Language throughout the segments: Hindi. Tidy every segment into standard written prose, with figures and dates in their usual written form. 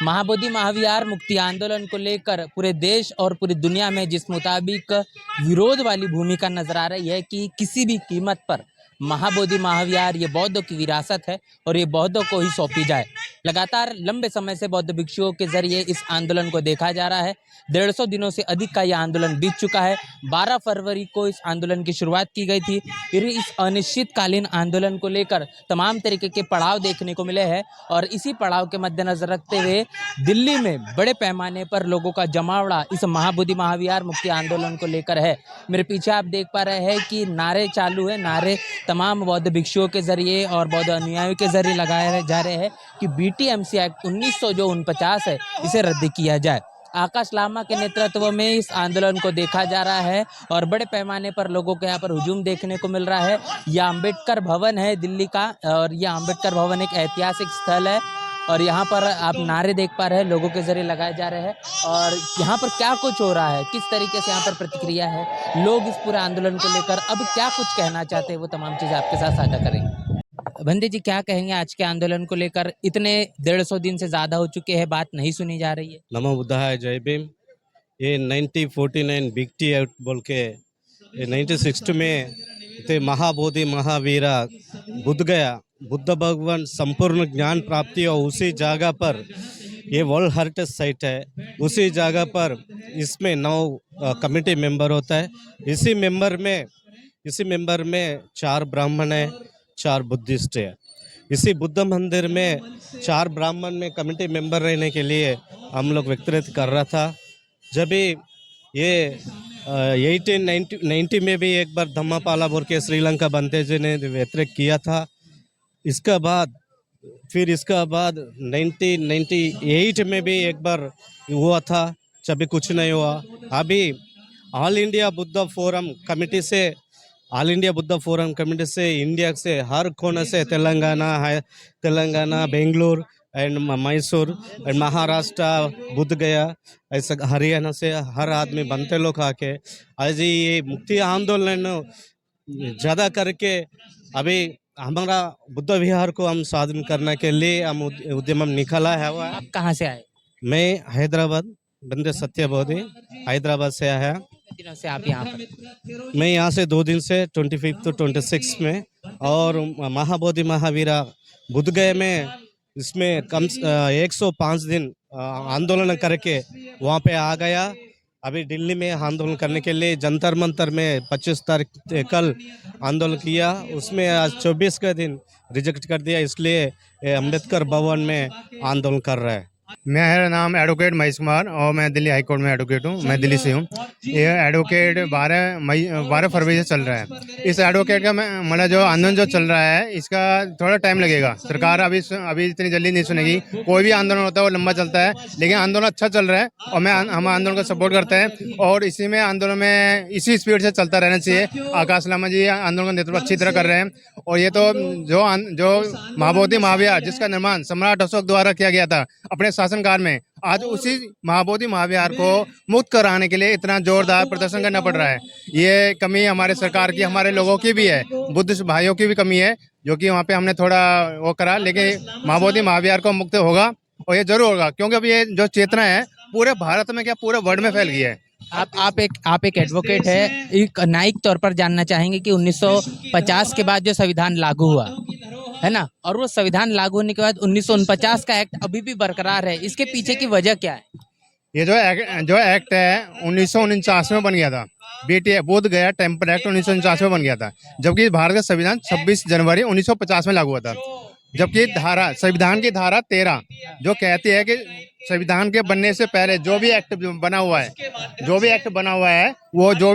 महाबोधि महाविहार मुक्ति आंदोलन को लेकर पूरे देश और पूरी दुनिया में जिस मुताबिक विरोध वाली भूमिका नजर आ रही है कि किसी भी कीमत पर महाबोधि महाविहार ये बौद्धों की विरासत है और ये बौद्धों को ही सौंपी जाए। लगातार लंबे समय से बौद्ध भिक्षुओं के जरिए इस आंदोलन को देखा जा रहा है। 150 दिनों से अधिक का यह आंदोलन बीत चुका है। 12 फरवरी को इस आंदोलन की शुरुआत की गई थी। फिर इस अनिश्चितकालीन आंदोलन को लेकर तमाम तरीके के पड़ाव देखने को मिले हैं और इसी पड़ाव के मद्देनजर रखते हुए दिल्ली में बड़े पैमाने पर लोगों का जमावड़ा इस महाबोधि महाविहार मुक्ति आंदोलन को लेकर है। मेरे पीछे आप देख पा रहे हैं कि नारे चालू है। नारे तमाम बौद्ध भिक्षुओं के जरिए और बौद्ध अनुयायियों के जरिए लगाए जा रहे हैं कि बीटीएमसी एक्ट 1949 है इसे रद्द किया जाए। आकाश लामा के नेतृत्व में इस आंदोलन को देखा जा रहा है और बड़े पैमाने पर लोगों के यहाँ पर हुजूम देखने को मिल रहा है। यह अंबेडकर भवन है दिल्ली का और यह अंबेडकर भवन एक ऐतिहासिक स्थल है और यहाँ पर आप नारे देख पा रहे हैं लोगों के जरिए लगाए जा रहे हैं और यहाँ पर क्या कुछ हो रहा है, किस तरीके से यहाँ पर प्रतिक्रिया है, लोग इस पूरे आंदोलन को लेकर अब क्या कुछ कहना चाहते हैं, वो तमाम चीज़ें आपके साथ साझा करेंगे। बंदे जी, क्या कहेंगे आज के आंदोलन को लेकर? इतने 150 दिन से ज़्यादा हो चुके हैं, बात नहीं सुनी जा रही है। नमो बुद्धाय, जय भीम। ये 1949 बिग टी एक्ट बोल के 1960 में थे महाबोधि महावीरा बुद्ध गया, बुद्ध भगवान संपूर्ण ज्ञान प्राप्ति और उसी जगह पर ये वर्ल्ड हेरिटेज साइट है। उसी जगह पर इसमें 9 कमेटी मेंबर होता है। इसी मेंबर में 4 ब्राह्मण है, 4 बुद्धिस्ट है। इसी बुद्ध मंदिर में 4 ब्राह्मण में कमेटी मेंबर रहने के लिए हम लोग व्यक्तिगत कर रहा था। जब ये 1890 में भी एक बार धम्मापाला बोल के श्रीलंका बनते जी ने व्यतिरिक्त किया था। इसका बाद 1998 में भी एक बार हुआ था, जब कुछ नहीं हुआ। अभी all India Buddha forum committee से इंडिया से हर कोने से तेलंगाना, बेंगलुरु एंड मैसूर एंड महाराष्ट्र, बुद्ध गया, ऐसा हरियाणा से हर आदमी बनते लोग आके आज ये मुक्ति आंदोलन ज़्यादा करके अभी हमारा बुद्ध विहार को हम साधन करने के लिए हम उद्यम निकाला है। आप कहाँ से आए? मैं हैदराबाद, बंदे सत्यबोधि हैदराबाद से आया। दिनों से आप यहाँ पर? मैं यहाँ से 2 दिन से 25 to 26 में और महाबोधि महावीरा बुद्ध गया में इसमें कम 105 दिन आंदोलन करके वहाँ पे आ गया। अभी दिल्ली में आंदोलन करने के लिए जंतर मंतर में 25 तारीख कल आंदोलन किया। उसमें आज 24 का दिन रिजेक्ट कर दिया, इसलिए अम्बेडकर भवन में आंदोलन कर रहा है। मेरा नाम एडवोकेट महेश कुमार और मैं दिल्ली हाई कोर्ट में एडवोकेट हूँ। मैं दिल्ली से हूँ। ये एडवोकेट 12 फरवरी से चल रहा है। इस एडवोकेट का मतलब जो आंदोलन जो चल रहा है इसका थोड़ा टाइम लगेगा। सरकार अभी इतनी जल्दी नहीं सुनेगी। कोई भी आंदोलन होता है वो लंबा चलता है, लेकिन आंदोलन अच्छा चल रहा है और हम आंदोलन को सपोर्ट करते हैं और इसी में आंदोलन में इसी स्पीड से चलता रहना चाहिए। आकाश लामा जी आंदोलन का नेतृत्व अच्छी तरह कर रहे हैं और ये तो जो महाबोधि महाविहार जिसका निर्माण सम्राट अशोक द्वारा किया गया था अपने शासनकाल में, आज उसी महाबोधि महाविहार को मुक्त कराने के लिए इतना जोरदार प्रदर्शन करना पड़ रहा है। ये कमी हमारे सरकार की, हमारे लोगों की भी है, बुद्धिस्ट भाइयों की भी कमी है, जो कि वहाँ पे हमने थोड़ा वो करा। लेकिन महाबोधि महाविहार को मुक्त होगा और ये जरूर होगा, क्योंकि अब ये जो चेतना है पूरे भारत में क्या पूरे वर्ल्ड में फैल गई है। आप एक एडवोकेट है, एक न्यायिक तौर पर जानना चाहेंगे कि 1950 के बाद जो संविधान लागू हुआ है ना, और वो संविधान लागू होने के बाद 1949 का एक्ट अभी भी बरकरार है, इसके पीछे की वजह क्या है? ये जो एक्ट है 1949 में बन गया था। बोध गया टेम्पल एक्ट 1949 में बन गया था, जबकि भारत का संविधान 26 जनवरी 1950 में लागू हुआ था। जबकि संविधान की धारा 13 जो कहती है कि संविधान के बनने से पहले जो भी एक्ट बना हुआ है वो जो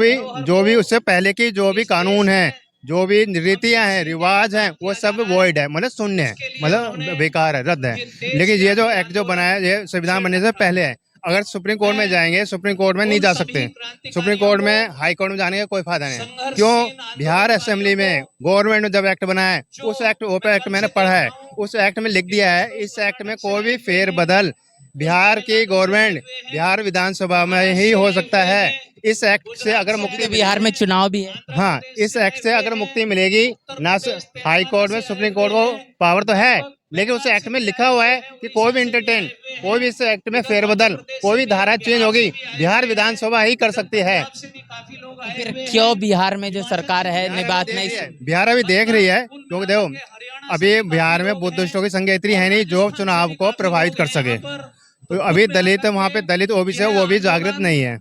भी उससे पहले की जो भी कानून है, जो भी रीतियां हैं, रिवाज हैं, वो सब वॉइड है, मतलब शून्य है, मतलब बेकार है, रद्द है। लेकिन ये जो एक्ट जो बना है ये संविधान बनने से पहले है। अगर सुप्रीम कोर्ट में जाएंगे, सुप्रीम कोर्ट में नहीं जा सकते। सुप्रीम कोर्ट में, हाई कोर्ट में जाने का कोई फायदा नहीं। क्यों? बिहार असेंबली में गवर्नमेंट ने जब एक्ट बनाया है, उस एक्ट मैंने पढ़ा है, उस एक्ट में लिख दिया है इस एक्ट में कोई भी फेरबदल बिहार की गवर्नमेंट, बिहार विधानसभा में ही हो सकता है। इस एक्ट से अगर मुक्ति, बिहार में चुनाव भी है। हाँ, इस एक्ट से अगर मुक्ति मिलेगी ना, हाई कोर्ट में सुप्रीम कोर्ट को पावर तो है, लेकिन उस एक्ट में लिखा हुआ है कि कोई भी इंटरटेन, कोई भी इस एक्ट में फेरबदल, कोई भी धारा चेंज होगी बिहार विधानसभा ही कर सकती है। तो फिर क्यों बिहार में जो सरकार है ने बात नहीं सुनी? बिहार अभी देख रही है, क्योंकि देखो अभी बिहार में बुद्धिस्टों की संख्या इतनी है नहीं जो चुनाव को प्रभावित कर सके। तो अभी दलित वहाँ पे दलित ओबीसी है वो भी जागृत नहीं है।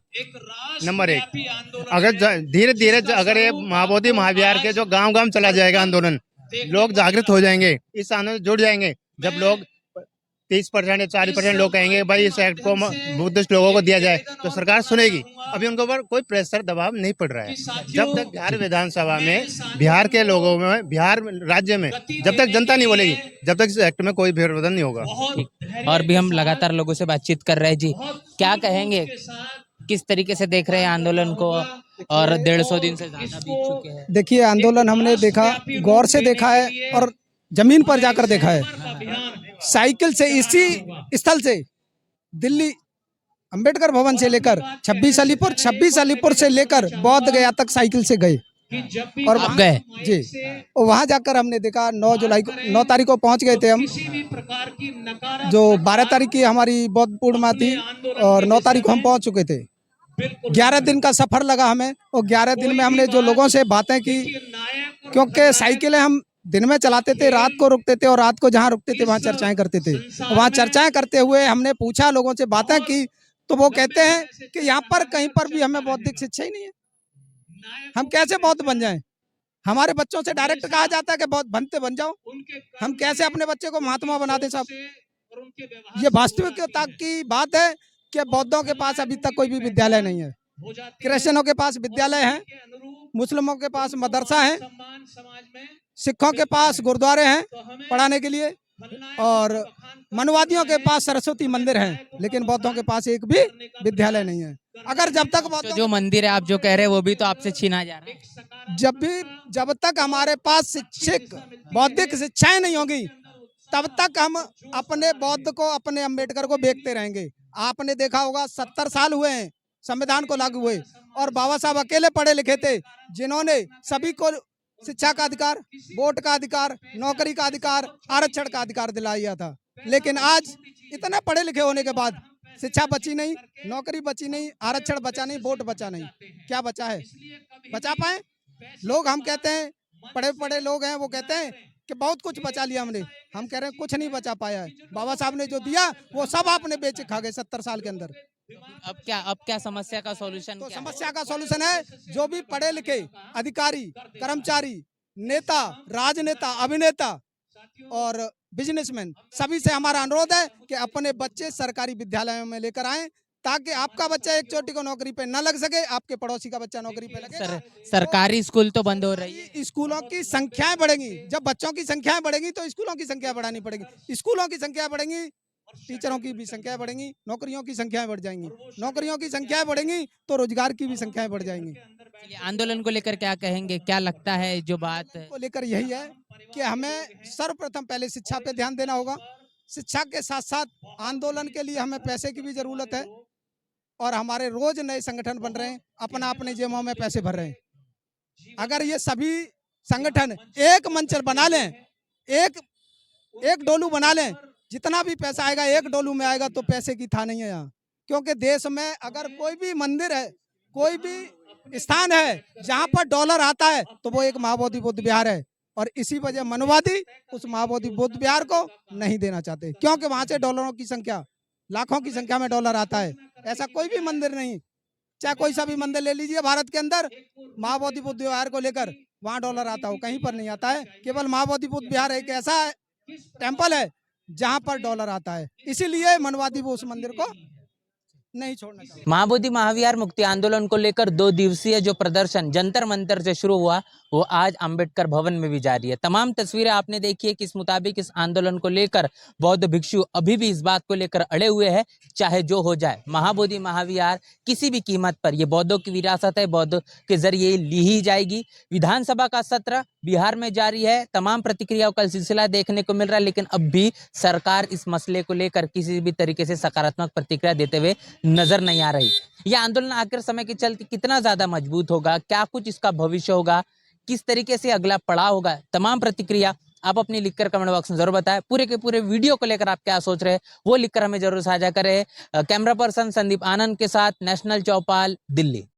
नंबर एक, अगर धीरे धीरे अगर ये महाबोधि महाविहार के जो गांव गांव चला जाएगा आंदोलन, लोग जागृत हो जाएंगे, इस आंदोलन से जुड़ जाएंगे। जब लोग 30% या 40% लोग कहेंगे भाई इस एक्ट को बुद्धिस्ट लोगों को दिया जाए तो सरकार सुनेगी। अभी उनके ऊपर कोई प्रेशर दबाव नहीं पड़ रहा है। जब तक बिहार विधानसभा में बिहार के लोगों में, बिहार राज्य में जब तक जनता नहीं बोलेगी, जब तक इस एक्ट में कोई फेरबदल नहीं होगा। ठीक। और भी हम लगातार लोगों से बातचीत कर रहे हैं जी, क्या कहेंगे, किस तरीके से देख रहे हैं आंदोलन को? और 150 दिन से ज्यादा बीत चुके हैं। देखिए आंदोलन हमने देखा, गौर से देखा है और जमीन पर जाकर देखा है। साइकिल से इसी स्थल से दिल्ली अंबेडकर भवन से लेकर 26 अलीपुर से लेकर बौद्ध गया तक साइकिल से गए और आप गए जी, और वहां जाकर हमने देखा 9 तारीख को पहुंच गए थे हम। जो 12 तारीख की हमारी बौद्ध पूर्णिमा थी और 9 तारीख को हम पहुंच चुके थे। 11 दिन का सफर लगा हमें और 11 दिन में हमने जो लोगों से बातें की, क्योंकि साइकिलें हम दिन में चलाते थे, रात को रुकते थे और रात को जहाँ रुकते थे वहाँ चर्चाएं करते थे। वहाँ चर्चाएं करते हुए हमने पूछा, लोगों से बातें की, तो वो कहते हैं कि यहाँ पर कहीं पर भी हमें बौद्धिक शिक्षा ही नहीं है, हम कैसे बौद्ध बन जाएं? हमारे बच्चों से डायरेक्ट कहा जाता है कि बौद्ध बनते बन जाओ, हम कैसे अपने बच्चे को महात्मा बना दें साहब? ये वास्तविकता की बात है कि बौद्धों के पास अभी तक कोई भी विद्यालय नहीं है। क्रिश्चियनों के पास विद्यालय है, मुस्लिमों के पास मदरसा है, सिखों के पास गुरुद्वारे हैं पढ़ाने के लिए, और मनुवादियों के पास सरस्वती मंदिर है, लेकिन बौद्धों के पास एक भी विद्यालय नहीं है। अगर जब तक तो जो मंदिर है आप जो कह रहे हैं वो भी तो आपसे छीना जा रहा है। जब तक हमारे पास शिक्षक बौद्धिक शिक्षाएं नहीं होगी तब तक हम अपने बौद्ध को, अपने अम्बेडकर को बेचते रहेंगे। आपने देखा होगा 70 साल हुए हैं संविधान को लागू हुए और बाबा साहब अकेले पढ़े लिखे थे जिन्होंने सभी को शिक्षा का अधिकार, वोट का अधिकार, नौकरी का अधिकार, आरक्षण का अधिकार दिलाया था। लेकिन आज इतने पढ़े लिखे होने के बाद शिक्षा बची नहीं, नौकरी बची नहीं, आरक्षण बचा नहीं, वोट बचा नहीं, क्या बचा है? बचा पाए लोग? हम कहते हैं, पढ़े पढ़े लोग हैं, वो कहते हैं कि बहुत कुछ बचा लिया हमने। हम कह रहे हैं कुछ नहीं बचा पाया है। बाबा साहब ने जो दिया वो सब आपने बेच खा गए 70 साल के अंदर। अब क्या समस्या का सॉल्यूशन? तो समस्या का सॉल्यूशन है, जो भी पढ़े लिखे अधिकारी, कर्मचारी, नेता, राजनेता, अभिनेता और बिजनेसमैन, सभी से हमारा अनुरोध है कि अपने बच्चे सरकारी विद्यालयों में लेकर आएं, ताकि आपका बच्चा एक चोटी को नौकरी पे न लग सके, आपके पड़ोसी का बच्चा नौकरी पे लगे। सरकारी स्कूल तो बंद हो रही है। स्कूलों की संख्याएं बढ़ेंगी, जब बच्चों की संख्याएं बढ़ेगी तो स्कूलों की संख्या बढ़ानी पड़ेगी। स्कूलों की संख्या बढ़ेंगी, टीचरों की भी संख्या बढ़ेंगी, नौकरियों की संख्याएं बढ़ जाएंगी, नौकरियों की संख्याएं बढ़ेंगी तो रोजगार की भी संख्याएं बढ़ जाएंगी। आंदोलन को लेकर क्या कहेंगे? क्या लगता है जो बात को लेकर यही है कि हमें सर्वप्रथम पहले शिक्षा पे ध्यान देना होगा। शिक्षा के साथ साथ आंदोलन के लिए हमें पैसे की भी जरूरत है और हमारे रोज नए संगठन बन रहे हैं, अपना अपने जेबों में पैसे भर रहे हैं। अगर ये सभी संगठन एक मंच बना लें, एक डोलू बना लें, जितना भी पैसा आएगा एक डोलू में आएगा, तो पैसे की था नहीं है यहाँ। क्योंकि देश में अगर कोई भी मंदिर है, कोई भी स्थान है जहाँ पर डॉलर आता है तो वो एक महाबोधि बुद्ध विहार है, और इसी वजह मनवादी उस महाबोधि बुद्ध विहार को नहीं देना चाहते, क्योंकि वहां से डॉलरों की संख्या, लाखों की संख्या में डॉलर आता है। ऐसा कोई भी मंदिर नहीं, चाहे कोई सा भी मंदिर ले लीजिए भारत के अंदर, महाबोधि बुद्ध विहार को लेकर वहां डॉलर आता हो, कहीं पर नहीं आता है। केवल महाबोधि बुद्ध विहार एक ऐसा टेम्पल है जहां पर डॉलर आता है, इसीलिए मनवादी वो उस मंदिर को नहीं छोड़ना चाहिए। महाबोधि महाविहार मुक्ति आंदोलन को लेकर 2 दिवसीय जो प्रदर्शन जंतर मंतर से शुरू हुआ वो आज अंबेडकर भवन में भी जारी है। तमाम तस्वीरें आपने देखी है, किस मुताबिक इस आंदोलन को लेकर बौद्ध भिक्षु अभी भी इस बात को लेकर अड़े हुए हैं, चाहे जो हो जाए महाबोधि महाविहार किसी भी कीमत पर, ये बौद्धों की विरासत है, बौद्ध के जरिए ली ही जाएगी। विधानसभा का सत्र बिहार में जारी है, तमाम प्रतिक्रियाओं का सिलसिला देखने को मिल रहा है, लेकिन अब भी सरकार इस मसले को लेकर किसी भी तरीके से सकारात्मक प्रतिक्रिया देते हुए नजर नहीं आ रही। यह आंदोलन आखिर समय के चलते कितना ज्यादा मजबूत होगा, क्या कुछ इसका भविष्य होगा, किस तरीके से अगला पड़ाव होगा, तमाम प्रतिक्रिया आप अपनी लिखकर कमेंट बॉक्स में जरूर बताएं। पूरे के पूरे वीडियो को लेकर आप क्या सोच रहे हैं वो लिखकर हमें जरूर साझा करें। कैमरा पर्सन संदीप आनंद के साथ नेशनल चौपाल, दिल्ली।